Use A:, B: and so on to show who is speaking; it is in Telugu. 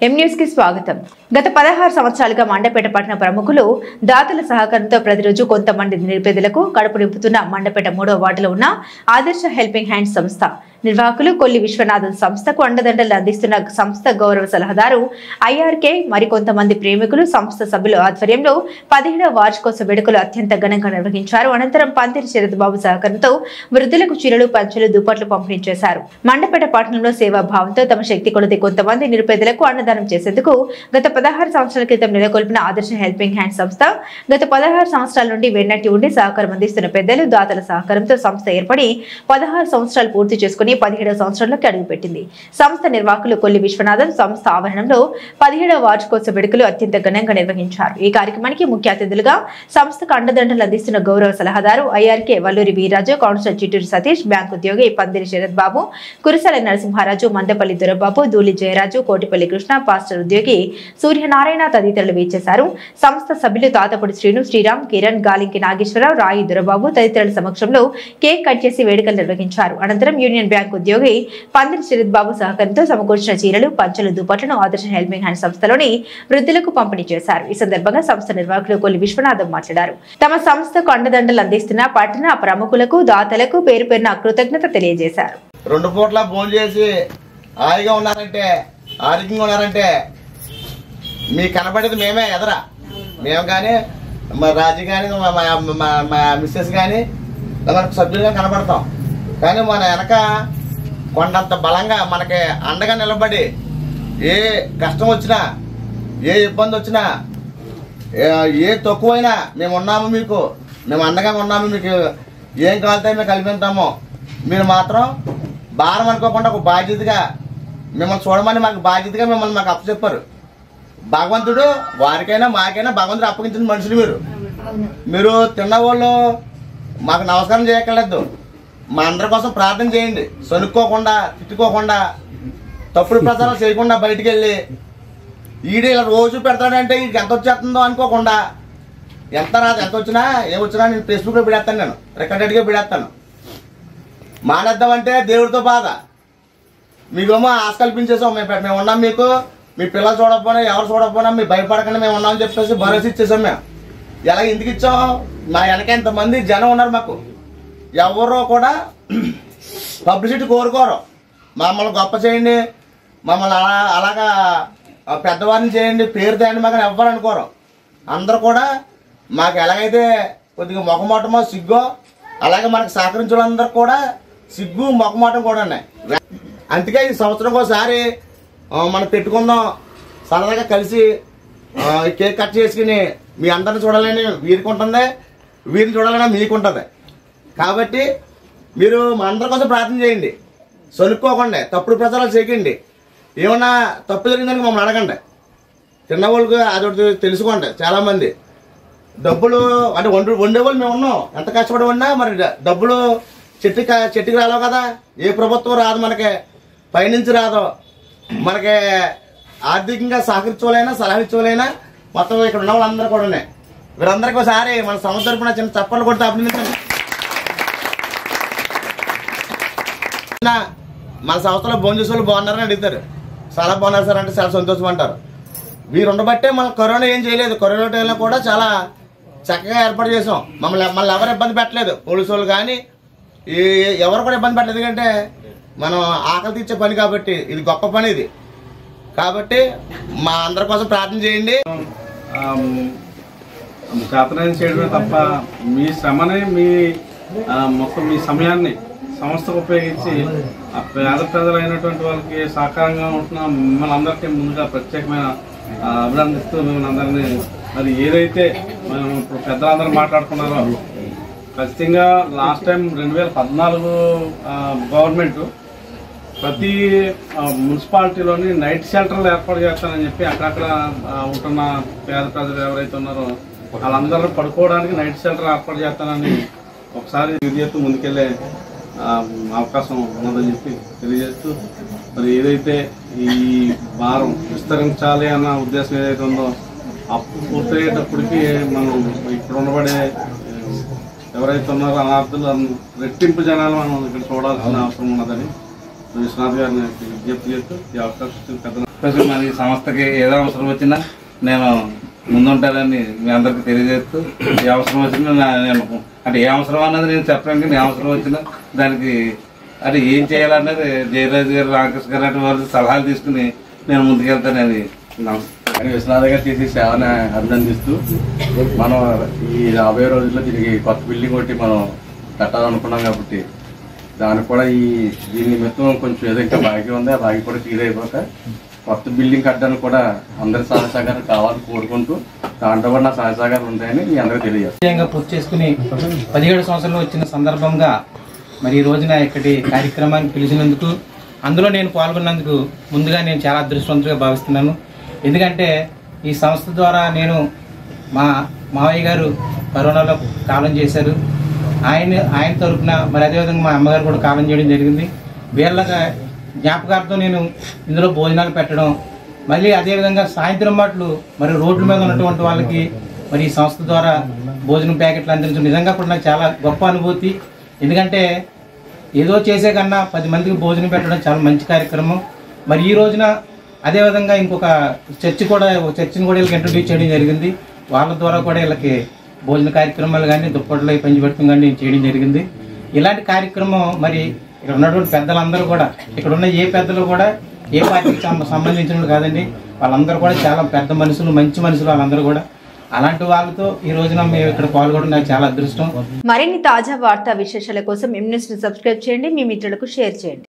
A: ఎం న్యూస్ కి స్వాగతం. గత 16 సంవత్సరాలుగా మండపేట పట్టణ ప్రముఖులు దాతల సహకారంతో ప్రతిరోజు కొంతమంది నిరుపేదలకు కడుపు నింపుతున్న మండపేట 3వ వార్డులో ఉన్న ఆదర్శ హెల్పింగ్ హ్యాండ్స్ సంస్థ నిర్వాహకులు కొల్లి విశ్వనాథన్ సంస్థకు అండదండలు అందిస్తున్న సంస్థ గౌరవ సలహాదారు ఐఆర్కే మరికొంతమంది ప్రేమికులు సంస్థ సభ్యుల ఆధ్వర్యంలో 17వ వార్షికోత్సవ వేడుకలు అత్యంత ఘనంగా నిర్వహించారు. అనంతరం పందిరి శరత్ బాబు సహకారంతో వృద్ధులకు చీరలు, పంచెలు, దుప్పట్లు పంపిణీ చేశారు. మండపేట పట్టణంలో సేవాభావంతో తమ శక్తి కొలది కొంతమంది నిరుపేదలకు అన్నదానం చేసేందుకు గత 16 సంవత్సరాల క్రితం నెలకొల్పిన ఆదర్శ హెల్పింగ్ హ్యాండ్ సంస్థ గత 16 సంవత్సరాల నుండి వెన్నట్టి ఉండి సహకారం అందిస్తున్న పెద్దలు దాతల సహకారంతో సంస్థ ఏర్పడి 16 సంవత్సరాలు పూర్తి చేసుకుని 17వ సంవత్సరంలోకి అడుగుపెట్టింది. సంస్థ నిర్వాహకులు కొల్లి విశ్వనాథన్ సంస్థ ఆవరణంలో 17వ వార్షికోత్సవ వేడుకలు అత్యంత ఘనంగా నిర్వహించారు. ఈ కార్యక్రమానికి ముఖ్య అతిథులుగా సంస్థకు అండదండలు అందిస్తున్న గౌరవ సలహాదారు ఐఆర్కే వల్లూరి వీరాజు, కౌన్సిలర్ చిట్టూరు సతీష్, బ్యాంక్ ఉద్యోగి పందిరి శరత్ బాబు, కురసాల నరసింహారాజు, మందపల్లి దొరబాబు, ధూళి జయరాజు, కోటిపల్లి కృష్ణ, పాస్టర్ ఉద్యోగి సూర్యనారాయణ తదితరులు వీచేశారు. సంస్థ సభ్యులు తాతపూడి శ్రీను, శ్రీరామ్, కిరణ్, గాలింకి నాగేశ్వరరావు, రాయి దొరబాబు తదితరుల సమక్షంలో కేక్ కట్ చేసి వేడుకలు నిర్వహించారు. అనంతరం యూనియన్ బ్యాంక్ ఉద్యోగి పందిరి శరత్ బాబు సహకారంతో సమకూర్చిన చీరలు, పంచెలు, దుప్పట్లను ఆదర్శ హెల్పింగ్ హ్యాండ్ సంస్థలోని వృద్ధులకు పంపిణీ చేశారు. ఈ సందర్భంగా సంస్థ నిర్వాహకులు కొల్లి విశ్వనాథం మాట్లాడారు. తమ సంస్థకు అండదండలు అందిస్తున్న పట్టణ ప్రముఖులకు, దాతలకు పేరు పేరున కృతజ్ఞత తెలియజేశారు.
B: 2 పూట్ల భోజనం చేసి హాయిగా ఉన్నారంటే, ఆరోగ్యంగా ఉన్నారంటే మీకు కనపడేది మేమే ఎదరా. మేము కానీ మా రాజు కానీ మా మిస్సెస్ కానీ మనకు సభ్యులుగా కనపడతాం. కానీ మన వెనక కొండంత బలంగా మనకి అండగా నిలబడి ఏ కష్టం వచ్చినా, ఏ ఇబ్బంది వచ్చినా, ఏ తక్కువైనా మేము ఉన్నాము, మీకు మేము అండగా ఉన్నాము, మీకు ఏం కావాలితే మేము కల్పిస్తాము. మీరు మాత్రం భారం అనుకోకుండా ఒక బాధ్యతగా మిమ్మల్ని చూడమని మాకు బాధ్యతగా మిమ్మల్ని మాకు అప్పచెప్పారు. భగవంతుడు వారికైనా మాకైనా భగవంతుడు అప్పగించిన మనుషులు. మీరు తిన్నవాళ్ళు మాకు నమస్కారం చేయక్కర్లేదు. మా అందరి కోసం ప్రార్థన చేయండి. సనుక్కోకుండా, తిట్టుకోకుండా, తప్పుడు ప్రచారం చేయకుండా బయటికి వెళ్ళి ఈడు ఇలా రోజు పెడతాడంటే వీడికి ఎంత వచ్చేస్తుందో అనుకోకుండా, ఎంత వచ్చినా ఏమొచ్చినా నేను ఫేస్బుక్లో పెడేస్తాను, నేను రికార్డెడ్గా పెడేస్తాను. మానేద్దామంటే దేవుడితో బాధ. మీకేమో ఆశ కల్పించేసాం. మేము ఉన్నాం, మీకు మీ పిల్లలు చూడకపోయినా ఎవరు చూడకపోయినా మీ భయపడకుండా మేము ఉన్నామని చెప్పేసి భరోసా ఇచ్చేసాం. మేము ఎలా ఎందుకు ఇచ్చాం? మా వెనక ఎంతమంది జనం ఉన్నారు. మాకు ఎవరో కూడా పబ్లిసిటీ కోరుకోరు. మమ్మల్ని గొప్ప చేయండి, మమ్మల్ని అలాగా పెద్దవారిని చేయండి, పేరు తేయండి మాకు ఎవ్వరు అనుకోరు. అందరూ కూడా మాకు ఎలాగైతే కొద్దిగా మొఖమాటమో సిగ్గో, అలాగే మనకు సహకరించిన వాళ్ళందరూ కూడా సిగ్గు మొఖమాటం కూడా ఉన్నాయి. అందుకే ఈ సంవత్సరం ఒకసారి మనం పెట్టుకుందాం, సరదాగా కలిసి కేక్ కట్ చేసుకుని మీ అందరిని చూడాలని వీరికి ఉంటుంది, వీరిని చూడాలని మీకు ఉంటుంది. కాబట్టి మీరు మా అందరి కోసం ప్రార్థన చేయండి. సొనుక్కోకండి, తప్పుడు ప్రచారాలు చేయకండి. ఏమన్నా తప్పు జరిగిందని మమ్మల్ని అడగండి. తిన్నవాళ్ళకి అది తెలుసుకోండి. చాలామంది డబ్బులు అంటే వండేవాళ్ళు మేము ఉన్నాం. ఎంత కష్టపడి ఉన్నా మరి డబ్బులు చెట్టుకి రాలేవు కదా. ఏ ప్రభుత్వం రాదు, మనకి పైనుంచి రాదు. మనకి ఆర్థికంగా సహకరించలేనా, సలహా ఇచ్చుకోలేనా మొత్తం ఇక్కడ ఉన్న వాళ్ళందరూ కూడా ఉన్నాయి. వీరందరికీ ఒకసారి మన సంస్థ తరపున చిన్న చప్పట్లు కొడితే అభినందించండి. మన సంస్థలో భోజనం చేసే వాళ్ళు బాగున్నారని అడుగుతారు. చాలా బాగున్నారు సార్ అంటే చాలా సంతోషం అంటారు. వీరు ఉండబట్టే మనం కరోనా ఏం చేయలేదు. కరోనా టైంలో కూడా చాలా చక్కగా ఏర్పాటు చేసాం. మమ్మల్ని ఎవరు ఇబ్బంది పెట్టలేదు. పోలీసు వాళ్ళు కానీ ఎవరు కూడా ఇబ్బంది పెట్టలేదు. ఎందుకంటే మనం ఆకలి తీర్చే పని కాబట్టి ఇది గొప్ప పని. ఇది కాబట్టి మా అందరి కోసం ప్రార్థన చేయండి.
C: ప్రార్థన చేయడమే తప్ప మీ శ్రమని, మీ మొత్తం మీ సమయాన్ని సంస్థకు ఉపయోగించి ఆ పేద ప్రజలైనటువంటి వాళ్ళకి సహకారంగా ఉంటున్న మిమ్మల్ని అందరికీ ముందుగా ప్రత్యేకమైన అభినందిస్తూ మిమ్మల్ని అందరినీ మరి ఏదైతే మనం ఇప్పుడు పెద్దలందరూ మాట్లాడుకున్నారో ఖచ్చితంగా లాస్ట్ టైం 2014 గవర్నమెంట్ ప్రతి మున్సిపాలిటీలోని నైట్ షెల్టర్లు ఏర్పాటు చేస్తానని చెప్పి అక్కడక్కడ ఉంటున్న పేద ప్రజలు ఎవరైతే ఉన్నారో వాళ్ళందరూ పడుకోవడానికి నైట్ షెల్టర్ ఏర్పాటు చేస్తానని ఒకసారి విద్యతో ముందుకెళ్లే అవకాశం ఉన్నదని చెప్పి తెలియజేస్తూ మరి ఏదైతే ఈ భారం విస్తరించాలి అన్న ఉద్దేశం ఏదైతే ఉందో అప్పు పూర్తయ్యేటప్పటికి మనం ఇప్పుడు ఉండబడే ఎవరైతే ఉన్నారో అనార్థులు రెట్టింపు జనాలు మనం ఇక్కడ చూడాల్సిన అవసరం ఉన్నదని విశ్వనాథ్ గారిని విజ్ఞప్తి చేస్తూ ఈ అవకాశం పెద్ద చెప్పేసి మరి సంస్థకి ఏదో అవసరం వచ్చినా నేను ముందుంటానని మీ అందరికీ తెలియజేస్తూ ఏ అవసరం వచ్చినా నేను అంటే ఏ అవసరం అన్నది నేను చెప్పడానికి ఏ అవసరం వచ్చినా దానికి అంటే ఏం చేయాలన్నది జయరాజు గారు రామకృష్ణ గారు అంటే వాళ్ళు సలహాలు తీసుకుని నేను ముందుకెళ్తానని
D: అని విశ్వనాథ్ గారు చేసే సేవని అభినందిస్తూ మనం ఈ రాబోయే రోజుల్లో దీనికి కొత్త బిల్డింగ్ ఒకటి మనం కట్టాలనుకున్నాం కాబట్టి దానికి కూడా దీని నిమిత్తం కొంచెం ఏదో ఇంకా బాకీ ఉంది ఆ బాకీ కూడా క్లియర్ అయిపోతే కొత్త బిల్డింగ్ కట్టడానికి కూడా అందరి సహాయ సహకారం కావాలని కోరుకుంటూ దాంట్లో కూడా నా సహాయ సహకారాలు ఉంటాయని మీ అందరికీ తెలియజేస్తాను.
E: పూర్తి చేసుకుని 17 సంవత్సరాలు వచ్చిన సందర్భంగా మరి ఈ రోజున ఇక్కడి కార్యక్రమానికి పిలిచినందుకు అందులో నేను పాల్గొన్నందుకు ముందుగా నేను చాలా అదృష్టవంతుగా భావిస్తున్నాను. ఎందుకంటే ఈ సంస్థ ద్వారా నేను మా మావయ్య గారు కరోనాలో కాలం చేశారు. ఆయన తరఫున మరి అదేవిధంగా మా అమ్మగారు కూడా కాలం చేయడం జరిగింది. వీళ్ళగా జ్ఞాపకార్థం నేను ఇందులో భోజనాలు పెట్టడం, మళ్ళీ అదేవిధంగా సాయంత్రం మాటలు మరి రోడ్ల మీద ఉన్నటువంటి వాళ్ళకి మరి ఈ సంస్థ ద్వారా భోజనం ప్యాకెట్లు అందించడం నిజంగా కూడా నాకు చాలా గొప్ప అనుభూతి. ఎందుకంటే ఏదో చేసే కన్నా 10 మందికి భోజనం పెట్టడం చాలా మంచి కార్యక్రమం. మరి ఈ రోజున అదేవిధంగా ఇంకొక చర్చిని కూడా వీళ్ళకి ఇంట్రడ్యూస్ చేయడం జరిగింది. వాళ్ళ ద్వారా కూడా వీళ్ళకి భోజన కార్యక్రమాలు కానీ దుప్పట్లు పంచిపెట్టడం కానీ చేయడం జరిగింది. ఇలాంటి కార్యక్రమం మరి ఇక్కడ ఉన్నటువంటి పెద్దలందరూ కూడా ఇక్కడ ఉన్న ఏ పెద్దలు కూడా ఏ పార్టీకి సంబంధించిన కాదండి, వాళ్ళందరూ కూడా చాలా పెద్ద మనుషులు, మంచి మనుషులు వాళ్ళందరూ కూడా. అలాంటి వాళ్ళతో ఈ రోజున మేము ఇక్కడ పాల్గొనడం నాకు చాలా అదృష్టం.
A: మరిన్ని తాజా వార్తా విశేషాల కోసం M News ని సబ్స్క్రైబ్ చేయండి, మీ మిత్రులకు షేర్ చేయండి.